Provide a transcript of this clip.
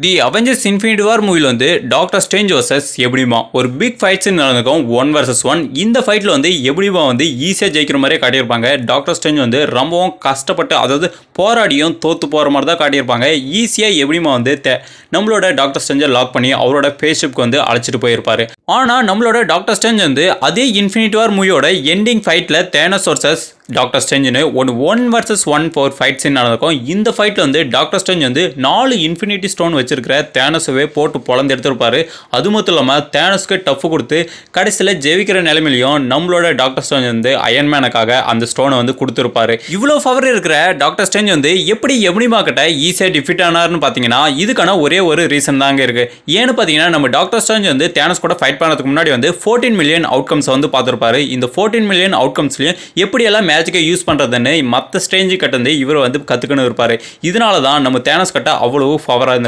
தி Avengers infinity வார் மூவியில் வந்து doctor strange versus எப்படிமா ஒரு பிக் ஃபைட்ஸ் நடந்திருக்கும் 1 vs 1. இந்த ஃபைட்டில் வந்து எப்படிமா வந்து ஈஸியாக ஜெயிக்கிற மாதிரியே காட்டியிருப்பாங்க. டாக்டர் ஸ்ட்ரேஞ்ச் வந்து ரொம்பவும் கஷ்டப்பட்டு, அதாவது போராடியும் தோற்று போகிற மாதிரி தான் காட்டியிருப்பாங்க. ஈஸியாக எப்படிமா வந்து நம்மளோட டாக்டர் ஸ்ட்ரேஞ்சை லாக் பண்ணி அவரோட ஃபேஸ்ஷிப்க்கு வந்து அழைச்சிட்டு போயிருப்பாரு. ஆனால் நம்மளோட டாக்டர் ஸ்ட்ரேஞ்ச் வந்து அதே இன்ஃபினிட்டி வார் மூவியோட எண்டிங் ஃபைட்டில் தேனோஸ் வர்சஸ் டாக்டர் ஸ்ட்ரேஞ்சுன்னு 1 vs 1 ஃபைட் சீன் நடந்திருக்கும். இந்த ஃபைட்டில் வந்து டாக்டர் ஸ்ட்ரேஞ்ச் வந்து 4 இன்ஃபினிட்டி ஸ்டோன் வச்சிருக்கிற தேனோஸவே போட்டு பொழந்து எடுத்திருப்பாரு. அது மட்டும் இல்லாமல் தேனோஸ்க்கு டஃப் கொடுத்து கடைசியில் ஜெயிக்கிற நிலைமையிலையும் நம்மளோட டாக்டர் ஸ்ட்ரேஞ்ச் வந்து அயன்மேனுக்காக அந்த ஸ்டோனை வந்து கொடுத்துருப்பாரு. இவ்வளோ பவர் இருக்கிற டாக்டர் ஸ்ட்ரேஞ்ச் வந்து எப்படி எப்னிமா கிட்ட ஈஸியாக டிஃபீட் ஆனார்னு பார்த்தீங்கன்னா இதுக்கான ஒரே ஒரு ரீசன் தாங்க இருக்கு. ஏன்னு பார்த்தீங்கன்னா நம்ம டாக்டர் ஸ்ட்ரேஞ்ச் வந்து தேனோஸ் கூட ஃபைட் பண்ணதுக்கு முன்னாடி வந்து 14 மில்லியன் அவுட்கம்ஸ் வந்து பார்த்துருப்பாரு. இந்த 14 மில்லியன் அவுட்கம்ஸ்லையும் எப்படியெல்லாம் மேஜிக்கை யூஸ் பண்ணுறதுன்னு மற்ற ஸ்ட்ரேஞ்சு கிட்ட வந்து இவர் வந்து கற்றுக்கணும் இருப்பார். இதனால தான் நம்ம தேனோஸ் கிட்ட அவ்வளவு பவராக